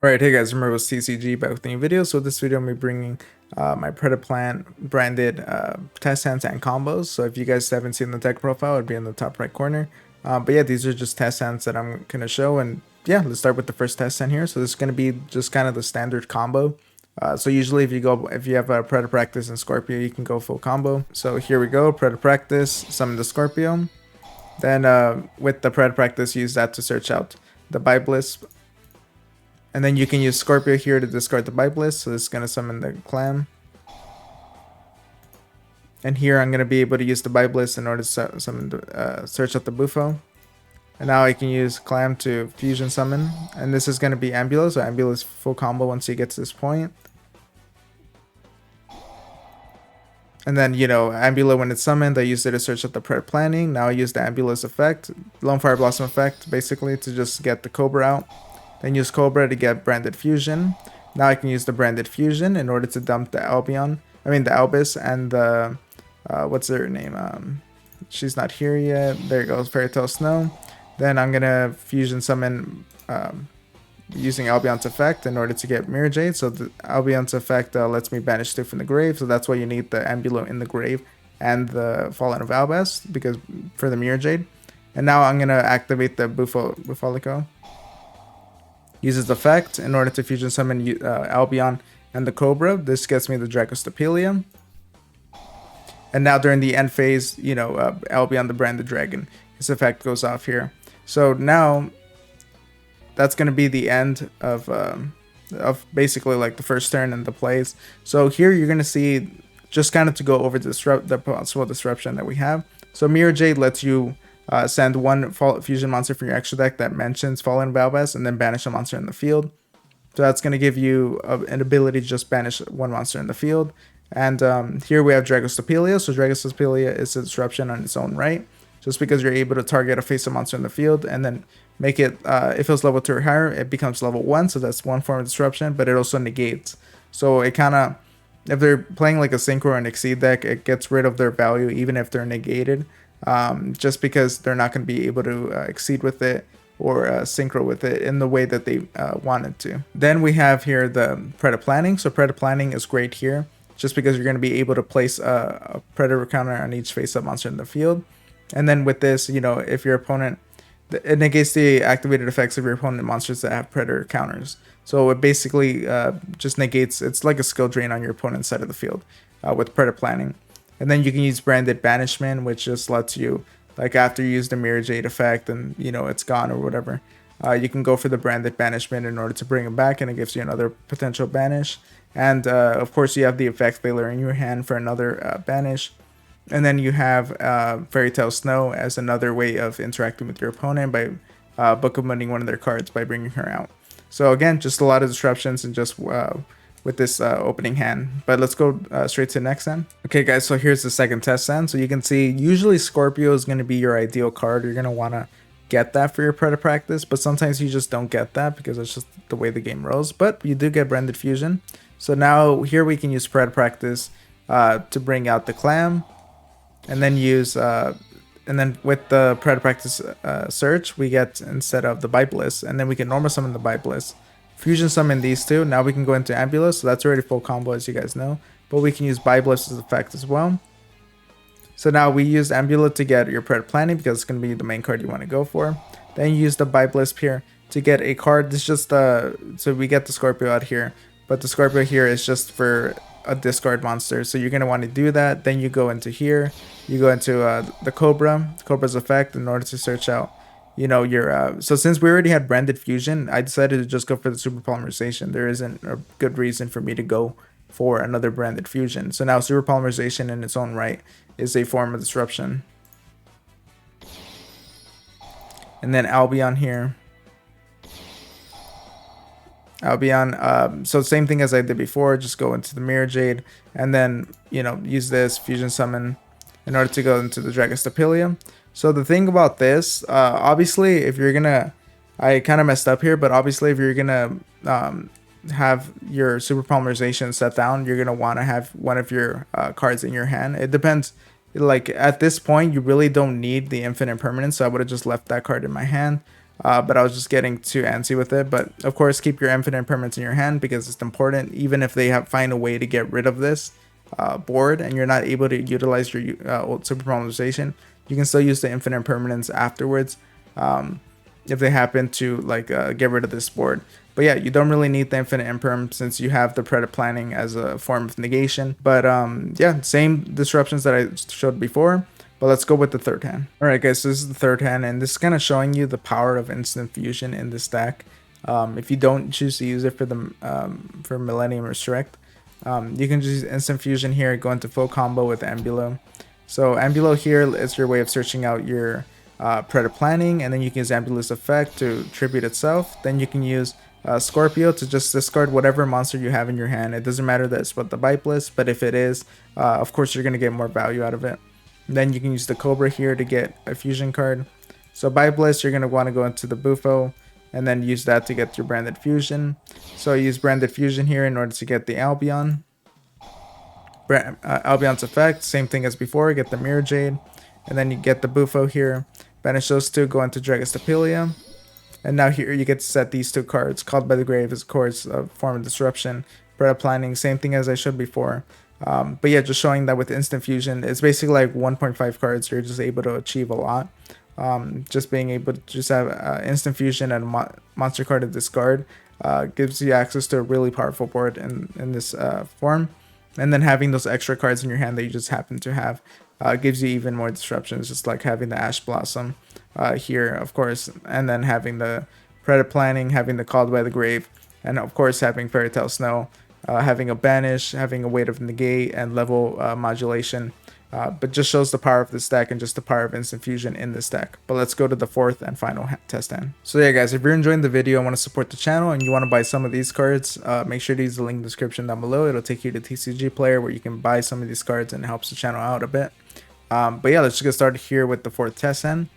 Alright, hey guys, remember it was TCG back with a new video. So this video I'm bringing my PREDAPLANT branded test hands and combos. So if you guys haven't seen the deck profile, it'd be in the top right corner. But yeah, these are just test hands that I'm going to show. And yeah, let's start with the first test hand here. So this is going to be just kind of the standard combo. So usually if you have a Predator Practice and Scorpio, you can go full combo. So here we go, Predator Practice, summon the Scorpio. Then with the Predator Practice, use that to search out the Biblis. And then you can use Scorpio here to discard the Biblis. So this is going to summon the Clam. And here I'm going to be able to use the Biblis in order to summon the, search out the Bufo. And now I can use Clam to fusion summon. And this is going to be Ambulo. So Ambulo is full combo once you get to this point. And then, you know, Ambulo, when it's summoned, I used it to search out the Pred Planning. Now I use the Ambulo's effect, Lone Fire Blossom effect, basically, to just get the Cobra out. Then use Cobra to get Branded Fusion. Now I can use the Branded Fusion in order to dump the the Albus and the, what's her name? She's not here yet. There goes Fairy Tale Snow. Then I'm going to fusion summon using Albion's effect in order to get Mirror Jade. So the Albion's effect lets me banish 2 from the grave. So that's why you need the Ambulo in the grave and the Fallen of Albus because for the Mirror Jade. And now I'm going to activate the Bufalico. Uses effect in order to fusion summon Albion and the Cobra. This gets me the Dracostopelia. And now during the end phase, you know, Albion the Branded Dragon, his effect goes off here. So now that's going to be the end of basically like the first turn and the plays. So here you're going to see, just kind of to go over the possible disruption that we have. So Mirror Jade lets you send one fusion monster from your extra deck that mentions Fallen Balbas and then banish a monster in the field. So that's going to give you an ability to just banish one monster in the field. And here we have Dragostopelia. So Dragostopelia is a disruption on its own right. Just because you're able to target a face-up monster in the field and then make it, if it's level 2 or higher, it becomes level 1. So that's one form of disruption, but it also negates. So it kind of, if they're playing like a Synchro or an Exceed deck, it gets rid of their value even if they're negated. Just because they're not going to be able to exceed with it or synchro with it in the way that they wanted to. Then we have here the Predator Planning. So Predator Planning is great here just because you're going to be able to place a Predator counter on each face-up monster in the field. And then with this, you know, if your opponent, it negates the activated effects of your opponent monsters that have Predator counters. So it basically just negates, it's like a skill drain on your opponent's side of the field with Predator Planning. And then you can use Branded Banishment, which just lets you, like after you use the Mirror Jade effect and, you know, it's gone or whatever, you can go for the Branded Banishment in order to bring them back, and it gives you another potential banish. And of course you have the effect Veiler in your hand for another banish. And then you have Fairy Tale Snow as another way of interacting with your opponent by book opening one of their cards by bringing her out. So again, just a lot of disruptions and just with this opening hand. But let's go straight to the next hand. Okay guys, so here's the second test hand. So you can see usually Scorpio is going to be your ideal card. You're going to want to get that for your Predator Practice, but sometimes you just don't get that because it's just the way the game rolls. But you do get Branded Fusion. So now here we can use Predator Practice to bring out the Clam. And then use, and then with the Predator Practice search, we get instead of the Biblis, and then we can normal summon the Biblis, fusion summon these two. Now we can go into Ambulo, so that's already full combo as you guys know, but we can use Biblis as effect as well. So now we use Ambulo to get your Predator Planning because it's going to be the main card you want to go for. Then you use the Biblis here to get a card. This just, so we get the Scorpio out here, but the Scorpio here is just for a discard monster, so you're going to want to do that. Then you go into here, you go into the Cobra's effect in order to search out, you know, your so since we already had Branded Fusion, I decided to just go for the Super Polymerization. There isn't a good reason for me to go for another Branded Fusion. So now Super Polymerization in its own right is a form of disruption. And then Albion here, Albion, so same thing as I did before, just go into the Mirror Jade and then, you know, use this fusion summon in order to go into the Dragostopelia. So the thing about this, obviously if you're gonna, I kind of messed up here, but obviously if you're gonna have your Super Polymerization set down, you're gonna want to have one of your cards in your hand. It depends, like at this point you really don't need the infinite permanence, so I would have just left that card in my hand. but I was just getting too antsy with it. But of course, keep your infinite impermanence in your hand because it's important. Even if they find a way to get rid of this board and you're not able to utilize your super problemization, you can still use the infinite impermanence afterwards. If they happen to like get rid of this board. But yeah, you don't really need the infinite imperm since you have the PREDAPLANTing as a form of negation. But yeah, same disruptions that I showed before. But let's go with the third hand. Alright guys, so this is the third hand, and this is kind of showing you the power of instant fusion in this deck. If you don't choose to use it for Millennium Resurrect, you can just use instant fusion here, go into full combo with Ambulo. So Ambulo here is your way of searching out your PREDAPLANTing, and then you can use Ambulo's effect to tribute itself. Then you can use Scorpio to just discard whatever monster you have in your hand. It doesn't matter that it's what the Vipe list, but if it is, of course you're going to get more value out of it. Then you can use the Cobra here to get a fusion card. So by Bliss, you're going to want to go into the Bufo and then use that to get your Branded Fusion. So I use Branded Fusion here in order to get the Albion. Albion's effect, same thing as before, get the Mirror Jade. And then you get the Bufo here. Banish those two, go into Dragostapelia. And now here you get to set these two cards. Called by the Grave is of course a form of disruption. PREDAPLANTing, same thing as I showed before. But yeah, just showing that with instant fusion, it's basically like 1.5 cards. You're just able to achieve a lot. Just being able to just have instant fusion and a monster card to discard gives you access to a really powerful board in this form. And then having those extra cards in your hand that you just happen to have gives you even more disruptions, just like having the Ash Blossom here, of course, and then having the PREDAPLANTing, having the Called by the Grave, and of course having Fairy Tale Snow. Having a banish, having a weight of negate, and level modulation, but just shows the power of this deck and just the power of instant fusion in this deck. But let's go to the fourth and final test hand. So yeah guys, if you're enjoying the video and want to support the channel and you want to buy some of these cards, make sure to use the link in the description down below. It'll take you to TCG Player where you can buy some of these cards and it helps the channel out a bit. But yeah, let's just get started here with the fourth test hand.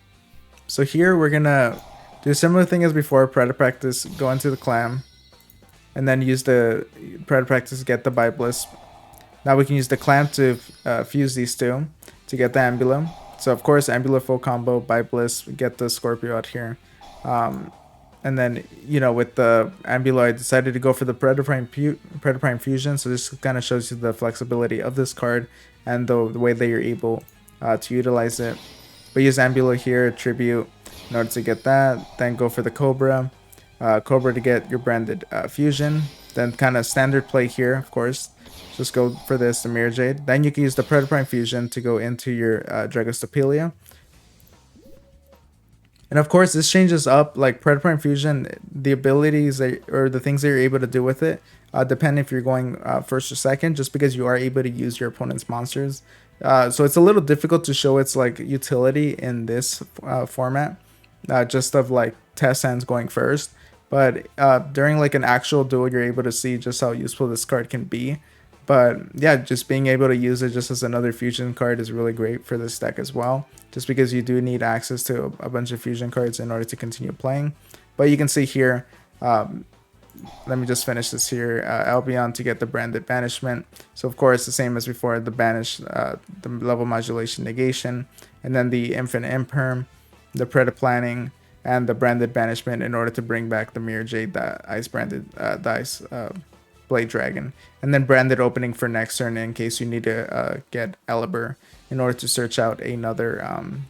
So here we're gonna do a similar thing as before, Practice, go into the Clam, and then use the Practice to get the Bibliss. Now we can use the Clam to fuse these two to get the Ambulo. So of course Ambulo full combo, Bibliss, get the Scorpio out here. And then, you know, with the Ambulo I decided to go for the Predaprime Fusion. So this kind of shows you the flexibility of this card and the way that you're able to utilize it. But use Ambulo here, Tribute, in order to get that. Then go for the Cobra. Cobra to get your Branded Fusion. Then kind of standard play here, of course. Just go for this, the Mirror Jade. Then you can use the Predaprime Fusion to go into your Dragostapelia. And of course, this changes up, like Predaprime Fusion, the abilities or the things that you're able to do with it, depend if you're going first or second, just because you are able to use your opponent's monsters. So it's a little difficult to show its like utility in this format, just of like test hands going first. But during like an actual duel, you're able to see just how useful this card can be. But yeah, just being able to use it just as another fusion card is really great for this deck as well. Just because you do need access to a bunch of fusion cards in order to continue playing. But you can see here, let me just finish this here, Albion to get the Branded Banishment. So of course, the same as before, the Banish, the level modulation negation, and then the Infinite Imperm, the PREDAPLANTing, and the Branded Banishment in order to bring back the Mirror Jade, the Ice Branded Dice Blade Dragon, and then Branded Opening for next turn in case you need to get Elibur in order to search out another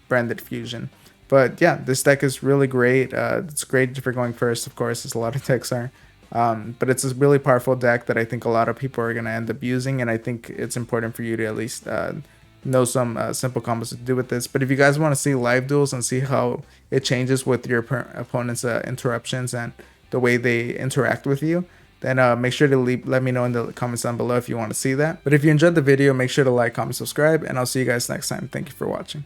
Branded Fusion. But yeah, this deck is really great. It's great for going first, of course, as a lot of decks are. But it's a really powerful deck that I think a lot of people are going to end up using, and I think it's important for you to at least know some simple combos to do with this. But if you guys want to see live duels and see how it changes with your opponent's interruptions and the way they interact with you, then make sure to let me know in the comments down below if you want to see that. But if you enjoyed the video, make sure to like, comment, subscribe, and I'll see you guys next time. Thank you for watching.